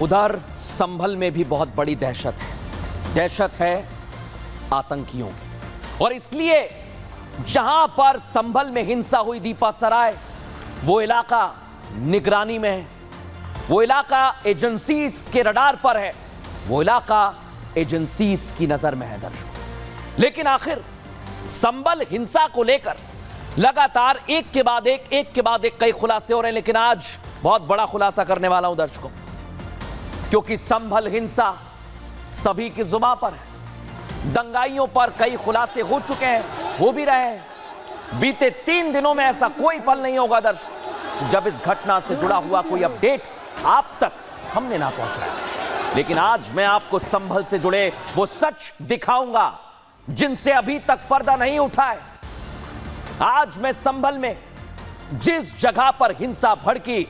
उधर संभल में भी बहुत बड़ी दहशत है आतंकियों की। और इसलिए जहां पर संभल में हिंसा हुई दीपा सराय, वो इलाका निगरानी में है, वो इलाका एजेंसीज के रडार पर है, वो इलाका एजेंसीज की नजर में है दर्शकों। लेकिन आखिर संभल हिंसा को लेकर लगातार एक के बाद एक कई खुलासे हो रहे हैं। लेकिन आज बहुत बड़ा खुलासा करने वाला हूं दर्शकों, क्योंकि संभल हिंसा सभी की जुबान पर है। दंगाइयों पर कई खुलासे हो चुके हैं, हो भी रहे हैं। बीते 3 दिनों में ऐसा कोई पल नहीं होगा दर्शकों जब इस घटना से जुड़ा हुआ कोई अपडेट आप तक हमने ना पहुंचाया। लेकिन आज मैं आपको संभल से जुड़े वो सच दिखाऊंगा जिनसे अभी तक पर्दा नहीं उठा है। आज मैं संभल में जिस जगह पर हिंसा भड़की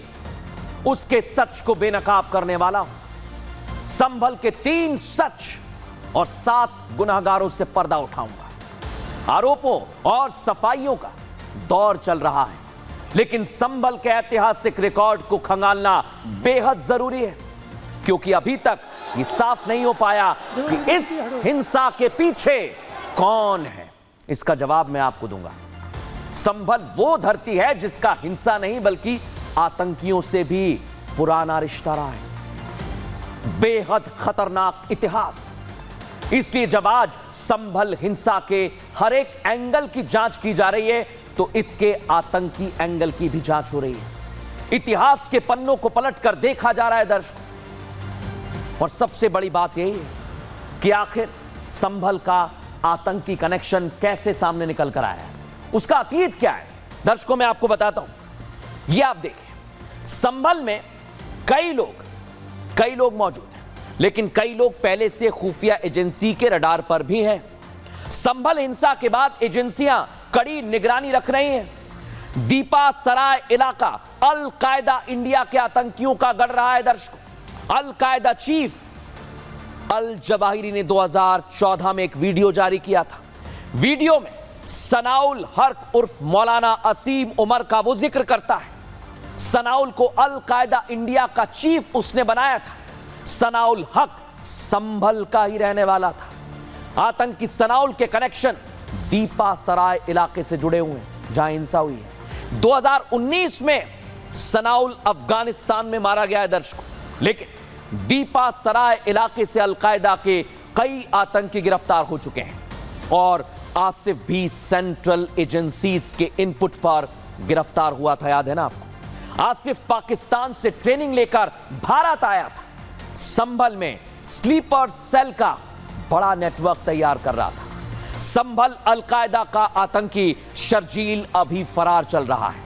उसके सच को बेनकाब करने वाला हूं। संभल के 3 सच और 7 गुनाहगारों से पर्दा उठाऊंगा। आरोपों और सफाइयों का दौर चल रहा है, लेकिन संभल के ऐतिहासिक रिकॉर्ड को खंगालना बेहद जरूरी है, क्योंकि अभी तक ये साफ नहीं हो पाया कि इस हिंसा के पीछे कौन है। इसका जवाब मैं आपको दूंगा। संभल वो धरती है जिसका हिंसा नहीं बल्कि आतंकियों से भी पुराना रिश्ता रहा है। बेहद खतरनाक इतिहास। इसलिए जब आज संभल हिंसा के हर एक एंगल की जांच की जा रही है, तो इसके आतंकी एंगल की भी जांच हो रही है। इतिहास के पन्नों को पलटकर देखा जा रहा है दर्शकों। और सबसे बड़ी बात यही है कि आखिर संभल का आतंकी कनेक्शन कैसे सामने निकल कर आया है, उसका अतीत क्या है। दर्शकों मैं आपको बताता हूं। ये आप देखिए, संभल में कई लोग मौजूद हैं, लेकिन कई लोग पहले से खुफिया एजेंसी के रडार पर भी हैं। संभल हिंसा के बाद एजेंसियां कड़ी निगरानी रख रही हैं। दीपा सराय इलाका अल कायदा इंडिया के आतंकियों का गढ़ रहा है दर्शकों। अल कायदा चीफ अल जवाहिरी ने 2014 में एक वीडियो जारी किया था। वीडियो में सनाउल हक उर्फ मौलाना असीम उमर का वो जिक्र करता है। सनाउल को अल कायदा इंडिया का चीफ उसने बनाया था। सनाउल हक संभल का ही रहने वाला था। आतंकी सनाउल के कनेक्शन दीपा सराय इलाके से जुड़े हुए हैं जहां हिंसा हुई है। 2019 में सनाउल अफगानिस्तान में मारा गया है दर्शकों, लेकिन दीपा सराय इलाके से अल कायदा के कई आतंकी गिरफ्तार हो चुके हैं। और आसिफ भी सेंट्रल एजेंसीज के इनपुट पर गिरफ्तार हुआ था, याद है ना आपको। आसिफ पाकिस्तान से ट्रेनिंग लेकर भारत आया था। संभल में स्लीपर सेल का बड़ा नेटवर्क तैयार कर रहा था। संभल अल कायदा का आतंकी शर्जील अभी फरार चल रहा है,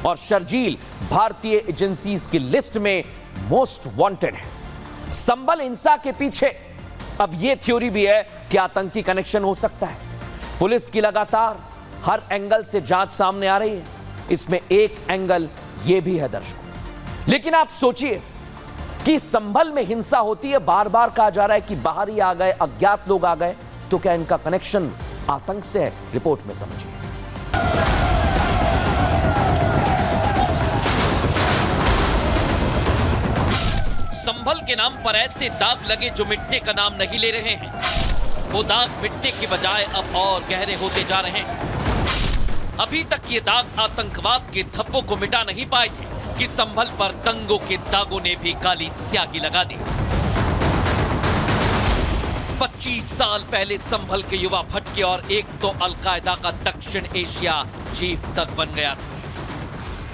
और शर्जील भारतीय एजेंसीज की लिस्ट में मोस्ट वांटेड है। संभल हिंसा के पीछे अब यह थ्योरी भी है कि आतंकी कनेक्शन हो सकता है। पुलिस की लगातार हर एंगल से जांच सामने आ रही है। इसमें एक एंगल यह भी है दर्शकों। लेकिन आप सोचिए कि संभल में हिंसा होती है, बार बार कहा जा रहा है कि बाहरी आ गए, अज्ञात लोग आ गए, तो क्या इनका कनेक्शन आतंक से है? रिपोर्ट में समझिए। संभल के नाम पर ऐसे दाग लगे जो मिटने का नाम नहीं ले रहे हैं। वो दाग मिटने की बजाय अब और गहरे होते जा रहे हैं। अभी तक ये दाग आतंकवाद के धब्बों को मिटा नहीं पाए थे कि संभल पर दंगों के दागों ने भी काली स्याही लगा दी। 25 साल पहले संभल के युवा भटके और एक तो अलकायदा का दक्षिण एशिया चीफ तक बन गया था।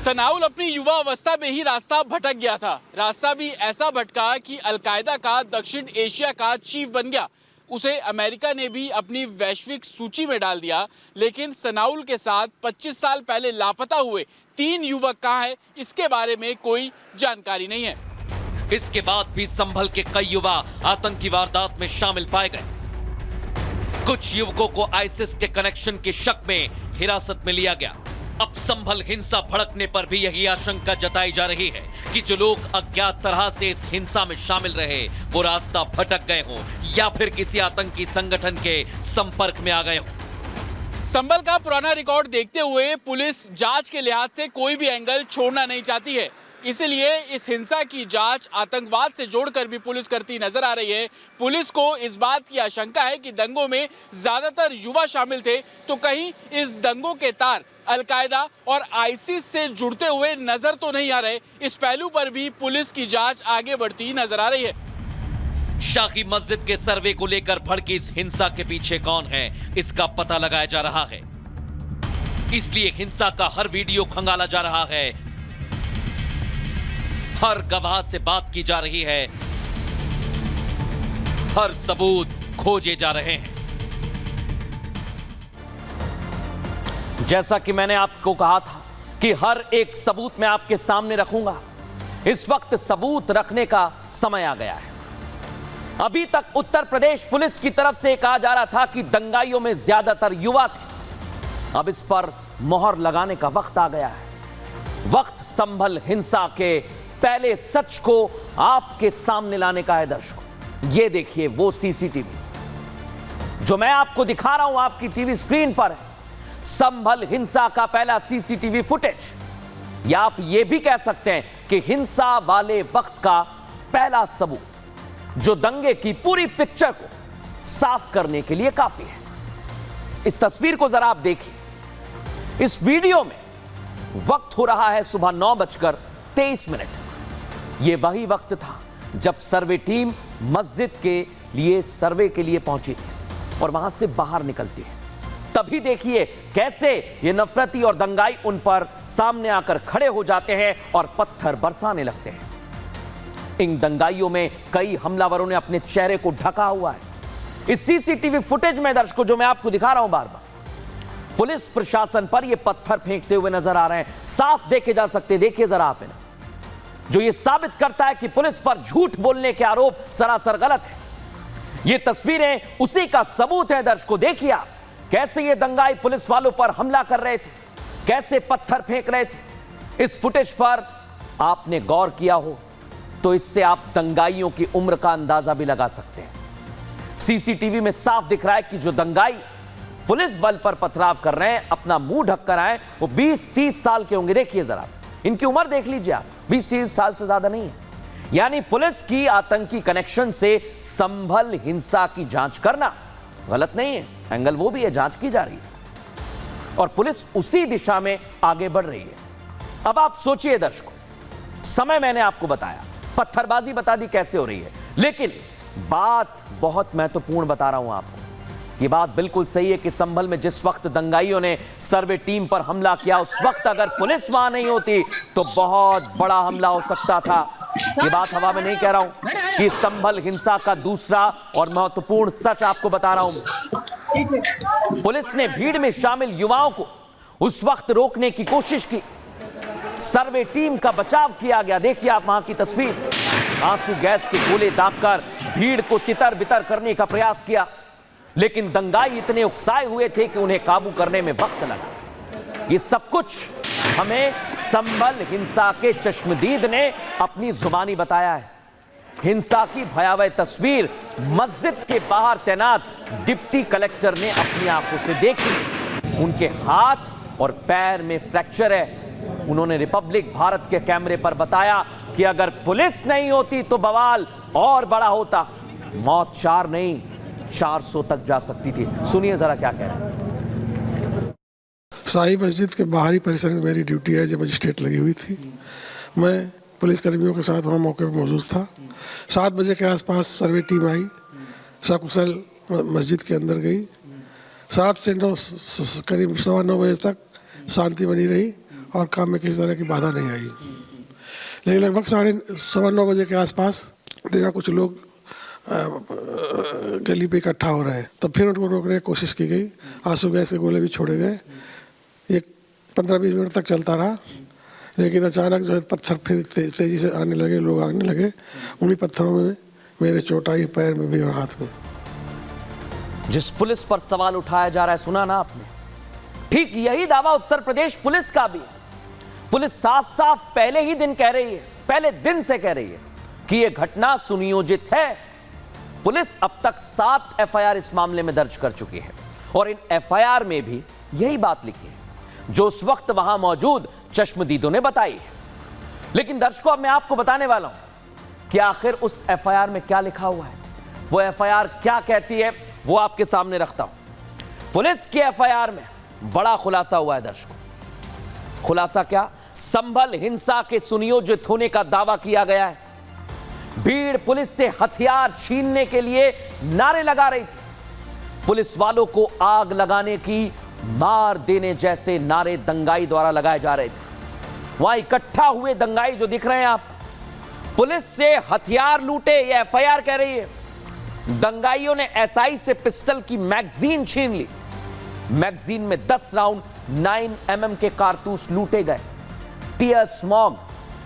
सनाउल अपनी युवा अवस्था में ही रास्ता भटक गया था। रास्ता भी ऐसा भटका कि अलकायदा का दक्षिण एशिया का चीफ बन गया। उसे अमेरिका ने भी अपनी वैश्विक सूची में डाल दिया। लेकिन सनाउल के साथ 25 साल पहले लापता हुए 3 युवक कहाँ हैं, इसके बारे में कोई जानकारी नहीं है। इसके बाद भी संभल के कई युवा आतंकी वारदात में शामिल पाए गए। कुछ युवकों को आईसिस के कनेक्शन के शक में हिरासत में लिया गया। अब संभल हिंसा भड़कने पर भी यही आशंका जताई जा रही है कि जो लोग अज्ञात तरह से इस हिंसा में शामिल रहे वो रास्ता भटक गए हों या फिर किसी आतंकी संगठन के संपर्क में आ गए हों। संभल का पुराना रिकॉर्ड देखते हुए पुलिस जांच के लिहाज से कोई भी एंगल छोड़ना नहीं चाहती है। इसलिए इस हिंसा की जांच आतंकवाद से जोड़कर भी पुलिस करती नजर आ रही है। पुलिस को इस बात की आशंका है कि दंगों में ज्यादातर युवा शामिल थे, तो कहीं इस दंगों के तार अलकायदा और आईसिस से जुड़ते हुए नजर तो नहीं आ रहे। इस पहलू पर भी पुलिस की जांच आगे बढ़ती नजर आ रही है। शाही मस्जिद के सर्वे को लेकर भड़की इस हिंसा के पीछे कौन है, इसका पता लगाया जा रहा है। इसलिए हिंसा का हर वीडियो खंगाला जा रहा है, हर गवाह से बात की जा रही है, हर सबूत खोजे जा रहे हैं। जैसा कि मैंने आपको कहा था कि हर एक सबूत मैं आपके सामने रखूंगा। इस वक्त सबूत रखने का समय आ गया है। अभी तक उत्तर प्रदेश पुलिस की तरफ से कहा जा रहा था कि दंगाइयों में ज्यादातर युवा थे। अब इस पर मोहर लगाने का वक्त आ गया है। वक्त संभल हिंसा के पहले सच को आपके सामने लाने का है। दर्शकों, ये देखिए वो सीसीटीवी जो मैं आपको दिखा रहा हूं आपकी टीवी स्क्रीन पर है। संभल हिंसा का पहला सीसीटीवी फुटेज, या आप ये भी कह सकते हैं कि हिंसा वाले वक्त का पहला सबूत, जो दंगे की पूरी पिक्चर को साफ करने के लिए काफी है। इस तस्वीर को जरा आप देखिए। इस वीडियो में वक्त हो रहा है सुबह 9:23। यह वही वक्त था जब सर्वे टीम मस्जिद के लिए सर्वे के लिए पहुंची थी और वहां से बाहर निकलती है। तभी देखिए कैसे ये नफरती और दंगाई उन पर सामने आकर खड़े हो जाते हैं और पत्थर बरसाने लगते हैं। इन दंगाइयों में कई हमलावरों ने अपने चेहरे को ढका हुआ है। इस सीसीटीवी फुटेज में दर्शकों जो मैं आपको दिखा रहा हूं बार बार, पुलिस प्रशासन पर ये पत्थर फेंकते हुए नजर आ रहे हैं। साफ देखे जा सकते, देखिए जरा आप इन्हें, जो ये साबित करता है कि पुलिस पर झूठ बोलने के आरोप सरासर गलत है। ये तस्वीरें उसी का सबूत है। दर्शकों देखिए आप कैसे ये दंगाई पुलिस वालों पर हमला कर रहे थे, कैसे पत्थर फेंक रहे थे। इस फुटेज पर आपने गौर किया हो तो इससे आप दंगाइयों की उम्र का अंदाजा भी लगा सकते हैं। सीसीटीवी में साफ दिख रहा है कि जो दंगाई पुलिस बल पर पथराव कर रहे हैं, अपना मुंह ढककर आए, वो 20-30 साल के होंगे। देखिए जरा इनकी उम्र देख लीजिए आप, 20-30 साल से ज्यादा नहीं है। यानी पुलिस की आतंकी कनेक्शन से संभल हिंसा की जांच करना गलत नहीं है, एंगल वो भी है, जांच की जा रही है और पुलिस उसी दिशा में आगे बढ़ रही है। अब आप सोचिए दर्शकों, समय मैंने आपको बताया, पत्थरबाजी बता दी कैसे हो रही है, लेकिन बात बहुत महत्वपूर्ण बता रहा हूं आपको। यह बात बिल्कुल सही है कि संभल में जिस वक्त दंगाइयों ने सर्वे टीम पर हमला किया, उस वक्त अगर पुलिस वहां नहीं होती तो बहुत बड़ा हमला हो सकता था। ये बात हवा में नहीं कह रहा हूं कि संभल हिंसा का दूसरा और महत्वपूर्ण सच आपको बता रहा हूं। पुलिस ने भीड़ में शामिल युवाओं को उस वक्त रोकने की कोशिश की, सर्वे टीम का बचाव किया गया। देखिए आप वहां की तस्वीर, आंसू गैस के गोले दागकर भीड़ को तितर बितर करने का प्रयास किया, लेकिन दंगाई इतने उकसाए हुए थे कि उन्हें काबू करने में वक्त लगा। ये सब कुछ हमें संभल हिंसा के चश्मदीद ने अपनी जुबानी बताया है। हिंसा की भयावह तस्वीर मस्जिद के बाहर तैनात डिप्टी कलेक्टर ने अपनी आंखों से देखी। उनके हाथ और पैर में फ्रैक्चर है। उन्होंने रिपब्लिक भारत के कैमरे पर बताया कि अगर पुलिस नहीं होती तो बवाल और बड़ा होता, मौत 4 नहीं 400 तक जा सकती थी। सुनिए जरा क्या कह रहे हैं। शाही मस्जिद के बाहरी परिसर में मेरी ड्यूटी है, जब मजिस्ट्रेट लगी हुई थी। मैं पुलिस कर्मियों के साथ वहाँ मौके पर मौजूद था। 7 बजे के आसपास सर्वे टीम आई, सकुशल मस्जिद के अंदर गई। 7 से 9 करीब 9:15 बजे तक शांति बनी रही और काम में किसी तरह की बाधा नहीं आई। लेकिन लगभग 9:15 बजे के आसपास देखा कुछ लोग गली पे इकट्ठा हो रहे हैं। तब फिर उनको रोकने की कोशिश की गई, आंसू गैस के गोले भी छोड़े गए। ये 15-20 मिनट तक चलता रहा, लेकिन अचानक जो है पत्थर फिर तेजी से आने लगे, लोग आने लगे। उन्हीं पत्थरों में मेरे चोट आई, पैर में भी और हाथ में। जिस पुलिस पर सवाल उठाया जा रहा है, सुना ना आपने, ठीक यही दावा उत्तर प्रदेश पुलिस का भी है। पुलिस साफ साफ पहले ही दिन कह रही है, पहले दिन से कह रही है कि यह घटना सुनियोजित है। पुलिस अब तक 7 एफआईआर इस मामले में दर्ज कर चुकी है और इन एफआईआर में भी यही बात लिखी है जो उस वक्त वहां मौजूद चश्मदीदों ने बताई है। लेकिन दर्शकों, अब मैं आपको बताने वाला हूं कि आखिर उस एफआईआर में क्या लिखा हुआ है, वो एफआईआर क्या कहती है, वो आपके सामने रखता हूं। पुलिस की एफआईआर में बड़ा खुलासा हुआ है दर्शकों। खुलासा क्या? संभल हिंसा के सुनियोजित होने का दावा किया गया है। भीड़ पुलिस से हथियार छीनने के लिए नारे लगा रही थी। पुलिस वालों को आग लगाने की, मार देने जैसे नारे दंगाई द्वारा लगाए जा रहे थे। वहां इकट्ठा हुए दंगाई जो दिख रहे हैं आप, पुलिस से हथियार लूटे, ये एफआईआर कह रही है। दंगाइयों ने एसआई से पिस्टल की मैगजीन छीन ली। मैगजीन में 10 राउंड 9mm के कारतूस लूटे गए। टीयर स्मॉग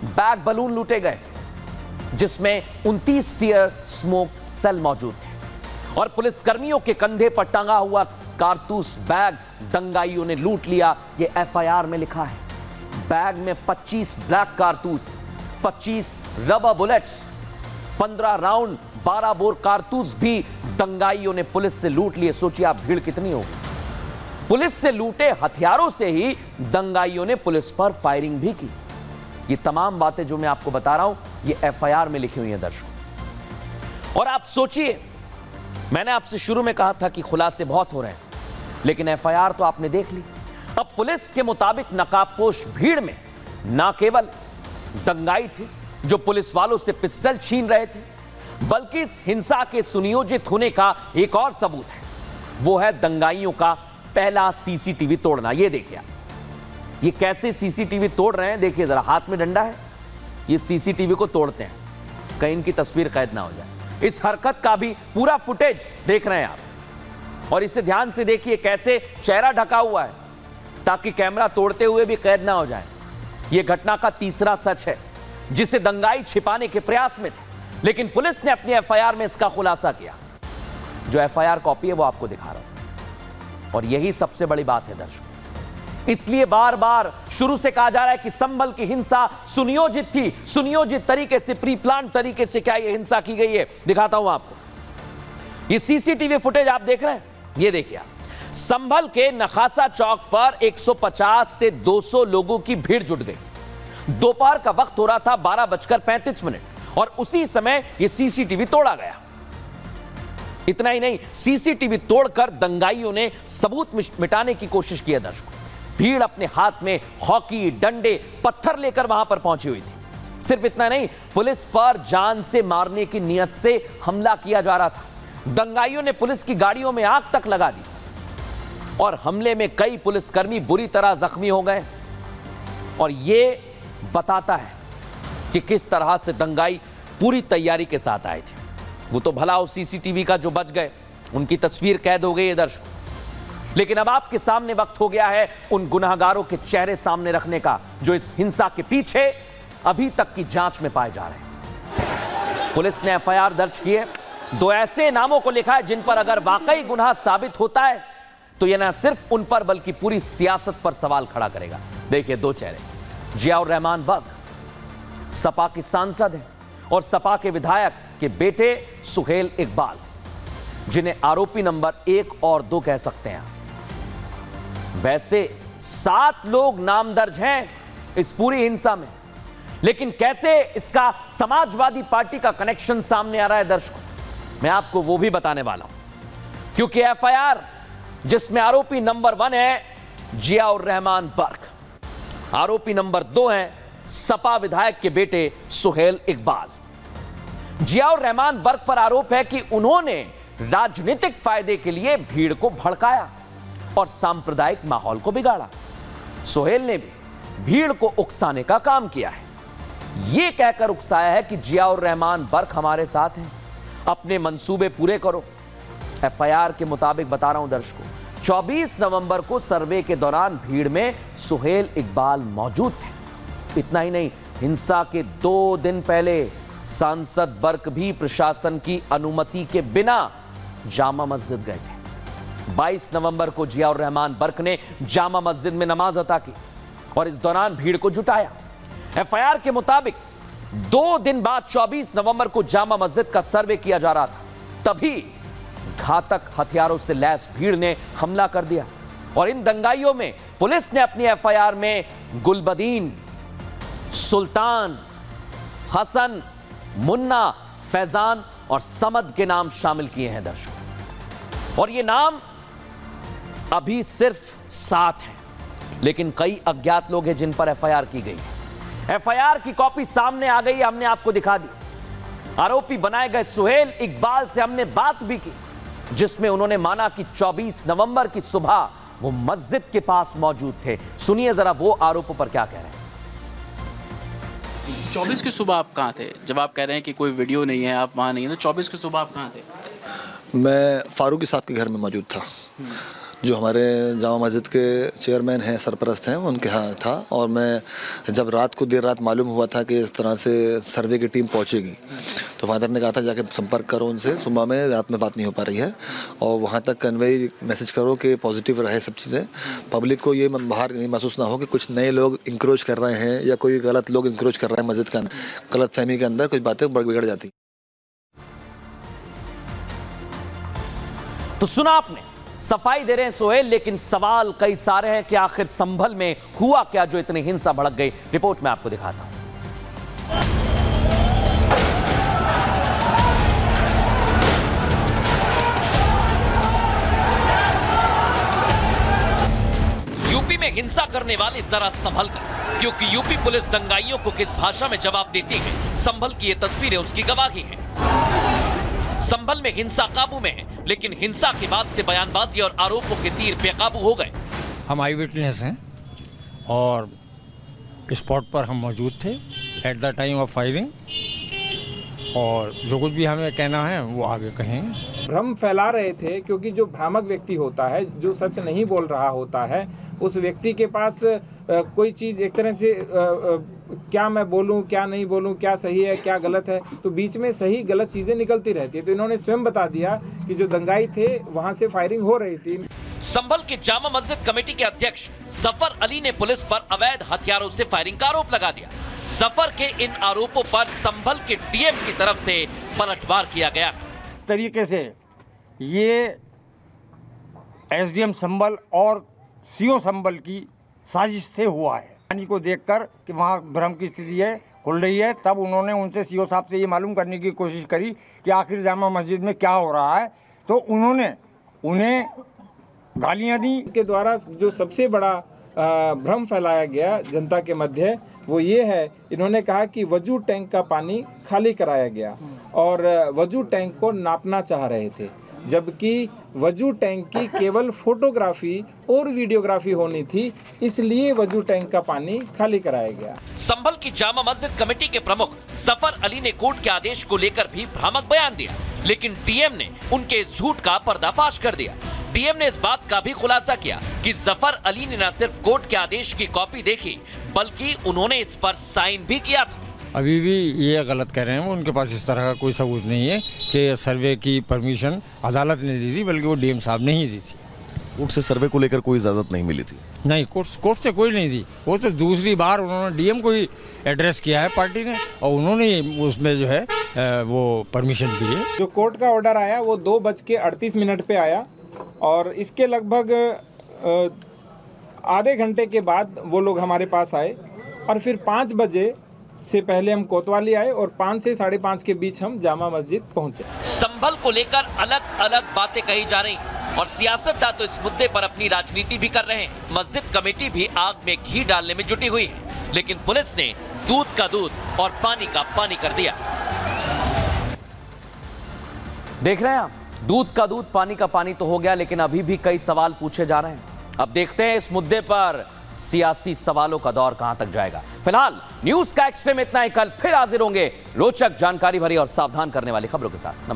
बैग बलून लूटे गए, जिसमें 29 टीयर स्मोक सेल मौजूद थे। और पुलिसकर्मियों के कंधे पर टंगा हुआ कारतूस बैग दंगाइयों ने लूट लिया। यह एफआईआर में लिखा है। बैग में 25 ब्लैक कारतूस, 25 रबर बुलेट्स, 15 राउंड 12 बोर कारतूस भी दंगाइयों ने पुलिस से लूट लिए। सोचिए आप भीड़ कितनी होगी। पुलिस से लूटे हथियारों से ही दंगाइयों ने पुलिस पर फायरिंग भी की। ये तमाम बातें जो मैं आपको बता रहा हूं, ये एफआईआर में लिखी हुई है दर्शकों। और आप सोचिए, मैंने आपसे शुरू में कहा था कि खुलासे बहुत हो रहे हैं, लेकिन एफआईआर तो आपने देख ली। अब पुलिस के मुताबिक नकाबपोश भीड़ में ना केवल दंगाई थी जो पुलिस वालों से पिस्टल छीन रहे थे, बल्कि इस हिंसा के सुनियोजित होने का एक और सबूत है। वो है दंगाइयों का पहला सीसीटीवी तोड़ना। ये देखिए, ये कैसे सीसीटीवी तोड़ रहे हैं। देखिए जरा, हाथ में डंडा है, ये सीसीटीवी को तोड़ते हैं, कहीं इनकी तस्वीर कैद ना हो जाए। इस हरकत का भी पूरा फुटेज देख रहे हैं आप, और इसे ध्यान से देखिए कैसे चेहरा ढका हुआ है ताकि कैमरा तोड़ते हुए भी कैद ना हो जाए। यह घटना का तीसरा सच है जिसे दंगाई छिपाने के प्रयास में थे, लेकिन पुलिस ने अपनी एफआईआर में इसका खुलासा किया। जो एफआईआर कॉपी है वो आपको दिखा रहा हूं, और यही सबसे बड़ी बात है दर्शकों। इसलिए बार बार शुरू से कहा जा रहा है कि संभल की हिंसा सुनियोजित थी, सुनियोजित तरीके से, प्री प्लान तरीके से क्या यह हिंसा की गई है। दिखाता हूं आपको। ये सीसीटीवी फुटेज आप देख रहे हैं, ये देखिए आप। संभल के नखासा चौक पर 150 से 200 लोगों की भीड़ जुट गई। दोपहर का वक्त हो रहा था, 12:35, और उसी समय यह सीसीटीवी तोड़ा गया। इतना ही नहीं, सीसीटीवी तोड़कर दंगाइयों ने सबूत मिटाने की कोशिश की है दर्शकों। भीड़ अपने हाथ में हॉकी, डंडे, पत्थर लेकर वहां पर पहुंची हुई थी। सिर्फ इतना नहीं, पुलिस पर जान से मारने की नियत से हमला किया जा रहा था। दंगाइयों ने पुलिस की गाड़ियों में आग तक लगा दी, और हमले में कई पुलिसकर्मी बुरी तरह जख्मी हो गए। और यह बताता है कि किस तरह से दंगाई पूरी तैयारी के साथ आए थे। वो तो भला उस सीसीटीवी का जो बच गए, उनकी तस्वीर कैद हो गई है दर्शकों, लेकिन अब आपके सामने वक्त हो गया है उन गुनहगारों के चेहरे सामने रखने का जो इस हिंसा के पीछे अभी तक की जांच में पाए जा रहे हैं। पुलिस ने एफआईआर दर्ज की है। 2 ऐसे नामों को लिखा है जिन पर अगर वाकई गुनाह साबित होता है तो यह न सिर्फ उन पर बल्कि पूरी सियासत पर सवाल खड़ा करेगा। देखिए 2 चेहरे, जियाउर रहमान बर्क सपा के सांसद हैं और सपा के विधायक के बेटे सुहेल इकबाल, जिन्हें आरोपी नंबर 1 और 2 कह सकते हैं। वैसे 7 लोग नाम दर्ज हैं इस पूरी हिंसा में, लेकिन कैसे इसका समाजवादी पार्टी का कनेक्शन सामने आ रहा है दर्शकों, मैं आपको वो भी बताने वाला हूं। क्योंकि एफआईआर जिसमें आरोपी नंबर 1 है जियाउर रहमान बर्क, आरोपी नंबर 2 है सपा विधायक के बेटे सुहेल इकबाल। जियाउर रहमान बर्क पर आरोप है कि उन्होंने राजनीतिक फायदे के लिए भीड़ को भड़काया और सांप्रदायिक माहौल को बिगाड़ा। सुहेल ने भी भीड़ को उकसाने का काम किया है। यह कहकर उकसाया है कि जियाउर रहमान बर्क हमारे साथ हैं, अपने मंसूबे पूरे करो। एफआईआर के मुताबिक बता रहा हूं दर्शकों, 24 नवंबर को सर्वे के दौरान भीड़ में सुहेल इकबाल मौजूद थे। इतना ही नहीं, हिंसा के 2 दिन पहले सांसद बर्क भी प्रशासन की अनुमति के बिना जामा मस्जिद गए थे। 22 नवंबर को जियाउर रहमान बर्क ने जामा मस्जिद में नमाज अता की और इस दौरान भीड़ को जुटाया। एफआईआर के मुताबिक 2 दिन बाद 24 नवंबर को जामा मस्जिद का सर्वे किया जा रहा था, तभी घातक हथियारों से लैस भीड़ ने हमला कर दिया। और इन दंगाइयों में पुलिस ने अपनी एफआईआर में गुलबदीन, सुल्तान, हसन, मुन्ना, फैजान और समद के नाम शामिल किए हैं दर्शकों। और ये नाम अभी सिर्फ 7 हैं, लेकिन कई अज्ञात लोग हैं जिन पर एफआईआर की गई है। एफआईआर की कॉपी सामने आ गई, हमने आपको दिखा दी। आरोपी बनाए गए सुहेल इकबाल से हमने बात भी की, जिसमें उन्होंने माना कि 24 नवंबर की सुबह वो मस्जिद के पास मौजूद थे। सुनिए जरा वो आरोपों पर क्या कह रहे हैं। 24 की सुबह आप कहाँ थे? जब आप कह रहे हैं कि कोई वीडियो नहीं है, आप वहाँ नहीं है, तो 24 की सुबह आप कहाँ थे? मैं फारूकी साहब के घर में मौजूद था, जो हमारे जामा मस्जिद के चेयरमैन हैं, सरपरस्त हैं, उनके यहाँ था। और मैं जब रात को देर रात मालूम हुआ था कि इस तरह से सर्वे की टीम पहुँचेगी, तो फादर ने कहा था जाके संपर्क करो उनसे, सुबह में रात में बात नहीं हो पा रही है, और वहाँ तक कन्वे मैसेज करो कि पॉजिटिव रहे सब चीज़ें। पब्लिक को ये बाहर नहीं महसूस ना हो कि कुछ नए लोग इंक्रोच कर रहे हैं या कोई गलत लोग इंक्रोच कर रहे हैं मस्जिद के अंदर, गलत फहमी के अंदर कुछ बातें बिगड़ जाती। तो सुना आपने, सफाई दे रहे हैं सुहेल, लेकिन सवाल कई सारे हैं कि आखिर संभल में हुआ क्या जो इतनी हिंसा भड़क गई। रिपोर्ट में आपको दिखाता हूं। यूपी में हिंसा करने वाले जरा संभल कर, क्योंकि यूपी पुलिस दंगाइयों को किस भाषा में जवाब देती है, संभल की ये तस्वीरें उसकी गवाही हैं। संभल में हिंसा काबू में है, लेकिन हिंसा के बाद से बयानबाजी और आरोपों के तीर बेकाबू हो गए। हम आई विटनेस हैं और स्पॉट पर हम मौजूद थे at the time of firing, और जो कुछ भी हमें कहना है वो आगे कहेंगे। भ्रम फैला रहे थे, क्योंकि जो भ्रामक व्यक्ति होता है, जो सच नहीं बोल रहा होता है, उस व्यक्ति के पास कोई चीज़ एक तरह से क्या मैं बोलूं, क्या नहीं बोलूं, क्या सही है, क्या गलत है, तो बीच में सही गलत चीज़ें निकलती रहती है। तो इन्होंने स्वयं बता दिया कि जो दंगाई थे वहां से फायरिंग हो रही थी। संभल के जामा मस्जिद कमेटी के अध्यक्ष जफर अली ने पुलिस पर अवैध हथियारों से फायरिंग का आरोप लगा दिया। जफर के इन आरोपों पर संभल के डीएम की तरफ से पलटवार किया गया। तरीके से ये एसडीएम संभल और सीओ संभल की साजिश से हुआ है। पानी को देखकर कि वहाँ भ्रम की स्थिति है, खुल रही है, तब उन्होंने उनसे सीओ साहब से ये मालूम करने की कोशिश करी कि आखिर जामा मस्जिद में क्या हो रहा है, तो उन्होंने उन्हें गालियाँ दी। के द्वारा जो सबसे बड़ा भ्रम फैलाया गया जनता के मध्य वो ये है, इन्होंने कहा कि वजू टैंक का पानी खाली कराया गया और वजू टैंक को नापना चाह रहे थे, जबकि वजू टैंक की केवल फोटोग्राफी और वीडियोग्राफी होनी थी, इसलिए वजू टैंक का पानी खाली कराया गया। संभल की जामा मस्जिद कमेटी के प्रमुख जफर अली ने कोर्ट के आदेश को लेकर भी भ्रामक बयान दिया, लेकिन डीएम ने उनके इस झूठ का पर्दाफाश कर दिया। डीएम ने इस बात का भी खुलासा किया कि जफर अली ने न सिर्फ कोर्ट के आदेश की कॉपी देखी, बल्कि उन्होंने इस पर साइन भी किया था। अभी भी ये गलत कह रहे हैं, उनके पास इस तरह का कोई सबूत नहीं है कि सर्वे की परमिशन अदालत ने दी थी, बल्कि वो डीएम साहब ने ही दी थी। कोर्ट से सर्वे को लेकर कोई इजाजत नहीं मिली थी? नहीं, कोर्ट से कोई नहीं दी। वो तो दूसरी बार उन्होंने डीएम को ही एड्रेस किया है पार्टी ने, और उन्होंने उसमें जो है वो परमिशन दी है। जो कोर्ट का ऑर्डर आया वो 2:38 पे आया, और इसके लगभग आधे घंटे के बाद वो लोग हमारे पास आए, और फिर 5 बजे से पहले हम कोतवाली आए और 5 से 5:30 के बीच हम जामा मस्जिद पहुंचे। संभल को लेकर अलग अलग बातें कही जा रही और सियासतदान तो इस मुद्दे पर अपनी राजनीति भी कर रहे हैं। मस्जिद कमेटी भी आग में घी डालने में जुटी हुई है, लेकिन पुलिस ने दूध का दूध और पानी का पानी कर दिया। देख रहे हैं आप, दूध का दूध पानी का पानी तो हो गया, लेकिन अभी भी कई सवाल पूछे जा रहे हैं। अब देखते हैं इस मुद्दे पर सियासी सवालों का दौर कहां तक जाएगा। फिलहाल न्यूज का एक्सट्रीम इतना ही। कल फिर हाजिर होंगे रोचक, जानकारी भरी और सावधान करने वाली खबरों के साथ। नमस्कार।